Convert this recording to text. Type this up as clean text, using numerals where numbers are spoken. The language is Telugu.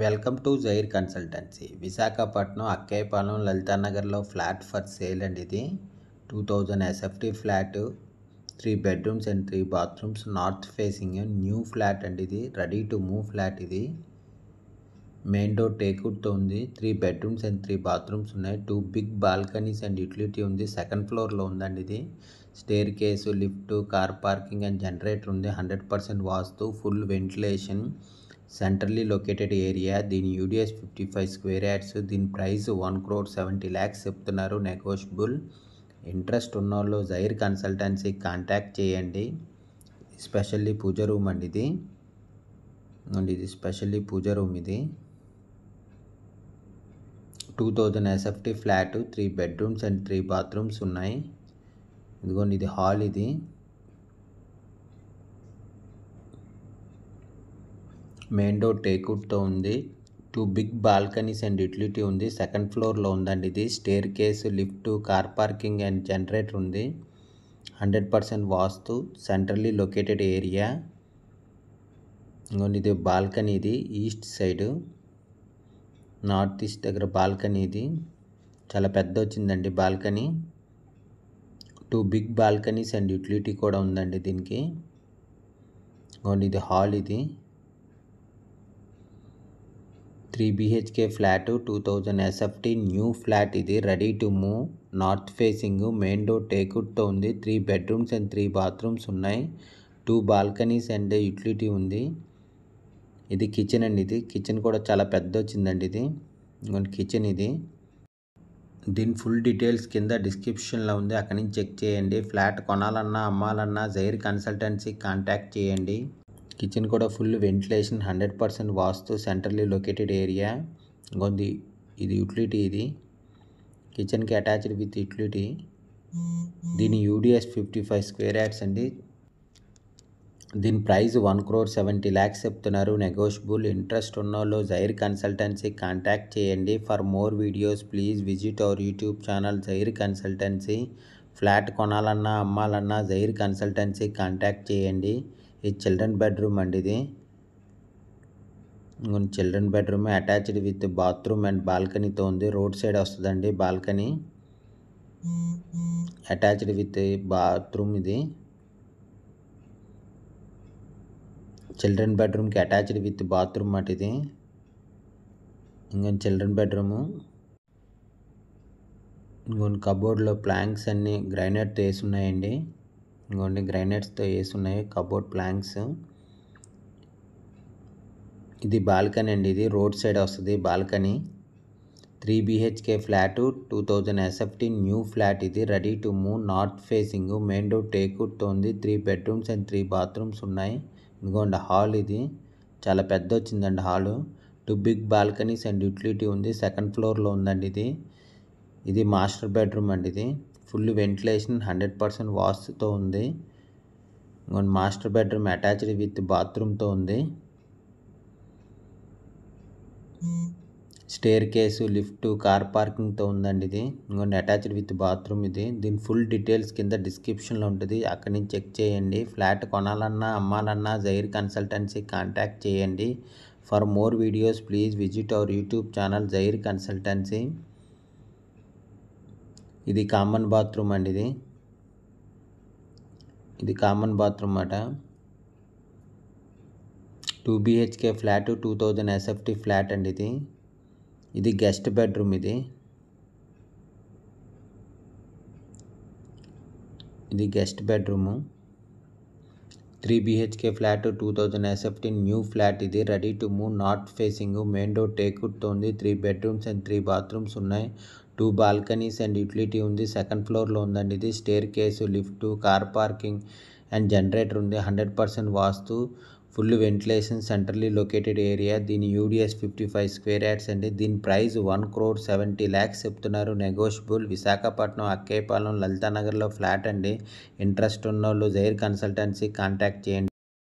Welcome to Jair consultancy. Visakhapatnam Akkayapalem లలితానగర్లో ఫ్లాట్ ఫర్ సేల్ అండి. ఇది 2000 SFT flat, 3 bedrooms and 3 bathrooms, north facing new flat అండి. ఇది రెడీ టు మూవ్ ఫ్లాట్. ఇది మెయిన్ డోర్ టేక్వుడ్తో ఉంది. 3 బెడ్రూమ్స్ అండ్ 3 బాత్రూమ్స్ ఉన్నాయి. 2 బిగ్ బాల్కనీస్ అండ్ యూటిలిటీ ఉంది. సెకండ్ ఫ్లోర్లో ఉందండి. ఇది staircase, lift, car parking and generator ఉంది. 100% vastu, full ventilation, centrally located area. దీని యూడిఎస్ 55 స్క్వేర్ యార్డ్స్. దీని ప్రైస్ 1,70 lakhs చెప్తున్నారు, నెగోషియబుల్. ఇంట్రెస్ట్ ఉన్నోళ్ళు జైర్ కన్సల్టెన్సీ కాంటాక్ట్ చేయండి. స్పెషల్లీ పూజ రూమ్ అండి. ఇది స్పెషల్లీ పూజ రూమ్. ఇది 2000 SFT flat, 3 bedrooms and 3 bathrooms ఉన్నాయి. ఇదిగోండి, ఇది హాల్. ఇది మెయిన్ డోర్ టేక్వుడ్తో ఉంది. 2 బిగ్ బాల్కనీస్ అండ్ యూటిలిటీ ఉంది. సెకండ్ ఫ్లోర్లో ఉందండి. ఇది staircase, lift, car parking and generator ఉంది. 100% వాస్తు, సెంట్రల్లీ లొకేటెడ్ ఏరియా. ఇంకోండి, ఇది బాల్కనీ. ఇది ఈస్ట్ సైడ్, నార్త్ ఈస్ట్ దగ్గర బాల్కనీ. ఇది చాలా పెద్ద వచ్చిందండి balcony. 2 big balconies and utility కూడా ఉందండి దీనికి. ఇంకోండి, ఇది హాల్. ఇది 3 BHK flat, 2000 SFT new flat. ఇది ready to move, north facing, main door టేక్వుడ్తో ఉంది. 3 బెడ్రూమ్స్ అండ్ 3 బాత్రూమ్స్ ఉన్నాయి. 2 బాల్కనీస్ అండ్ యూటిలిటీ ఉంది. ఇది కిచెన్ అండి. ఇది కిచెన్ కూడా చాలా పెద్ద వచ్చిందండి. ఇది కిచెన్. ఇది దీని ఫుల్ డీటెయిల్స్ కింద డిస్క్రిప్షన్లో ఉంది, అక్కడి నుంచి చెక్ చేయండి. ఫ్లాట్ కొనాలన్నా అమ్మాలన్నా జైర్ కన్సల్టెన్సీ కాంటాక్ట్ చేయండి. కిచెన్ కూడా full ventilation, 100% vastu, centrally located area. ఇంకొంది, ఇది యూటిలిటీ. ఇది కిచెన్కి అటాచ్డ్ విత్ యూటిలిటీ. దీని యూడిఎస్ 55 స్క్వేర్ యార్డ్స్ అండి. దీని ప్రైస్ 1,70 lakhs చెప్తున్నారు, నెగోషియబుల్. ఇంట్రెస్ట్ ఉన్నోళ్ళు జైర్ కన్సల్టెన్సీ కాంటాక్ట్ చేయండి. For more videos please visit our YouTube channel Zair consultancy. Flat కొనాలన్నా అమ్మాలన్నా జైర్ కన్సల్టెన్సీ కాంటాక్ట్ చేయండి. ఇది చిల్డ్రన్ బెడ్రూమ్ అండి. ఇది children bedroom attached with bathroom and బాల్కనీతో ఉంది. రోడ్ సైడ్ వస్తుందండి బాల్కనీ, అటాచ్డ్ విత్ బాత్రూమ్. ఇది చిల్డ్రన్ బెడ్రూమ్కి అటాచ్డ్ విత్ బాత్రూమ్ అటు. ఇది ఇంకొంచెం చిల్డ్రన్ బెడ్రూము. ఇంకొన్ని కబోర్డ్లో ప్లాంక్స్ అన్నీ గ్రైనైట్తో వేసి ఉన్నాయండి. ఇంకోండి, గ్రైనైట్స్తో వేసి ఉన్నాయి కబోర్డ్ ప్లాంక్స్. ఇది బాల్కనీ అండి. ఇది రోడ్ సైడ్ వస్తుంది balcony. 3 BHK flat, 2000 SFT new flat. ఇది ready to move, north facing, main door టేక్వుడ్తో ఉంది. 3 బెడ్రూమ్స్ అండ్ 3 బాత్రూమ్స్ ఉన్నాయి. ఇదిగోండి హాల్. ఇది చాలా పెద్ద వచ్చిందండి hall. 2 big balconies and utility ఉంది. సెకండ్ ఫ్లోర్లో ఉందండి. ఇది మాస్టర్ బెడ్రూమ్ అండి. ఇది ఫుల్ వెంటిలేషన్, 100% వాస్తుతో ఉంది. మాస్టర్ బెడ్రూమ్ అటాచ్డ్ విత్ బాత్రూమ్తో ఉంది. స్టేర్ కేసు, లిఫ్ట్, కార్ పార్కింగ్తో ఉందండి. ఇది ఇంకొన్ని అటాచ్డ్ విత్ బాత్రూమ్. ఇది దీని ఫుల్ డీటెయిల్స్ కింద డిస్క్రిప్షన్లో ఉంటుంది, అక్కడి నుంచి చెక్ చేయండి. ఫ్లాట్ కొనాలన్నా అమ్మాలన్నా జైర్ కన్సల్టెన్సీ కాంటాక్ట్ చేయండి. For more videos please visit our YouTube channel Zair consultancy. ఇది కామన్ బాత్రూమ్ అండి. ఇది కామన్ బాత్రూమ్ అట. 2 BHK ఫ్లాట్, 2000 ఎస్ఎఫ్టీ ఫ్లాట్ అండి. ఇది గెస్ట్ బెడ్రూమ్. ఇది guest bedroom. 3 BHK flat, 2000 SFT new flat. ఇది ready to move, north facing, main door టేక్వుడ్తో ఉంది. 3 బెడ్రూమ్స్ అండ్ 3 బాత్రూమ్స్ ఉన్నాయి. 2 బాల్కనీస్ అండ్ యూటిలిటీ ఉంది. సెకండ్ ఫ్లోర్లో ఉందండి. ఇది staircase, lift, car parking and generator ఉంది. 100% vastu, full ventilation, centrally located area. దీని యూడిఎస్ 55 స్క్వేర్ యార్డ్స్ అండి. దీని ప్రైస్ 1,70 lakhs చెప్తున్నారు, నెగోషియబుల్. విశాఖపట్నం అక్కేపాలెం లలితానగర్లో ఫ్లాట్ అండి. ఇంట్రెస్ట్ ఉన్నోళ్ళు జైర్ కన్సల్టెన్సీ కాంటాక్ట్ చేయండి.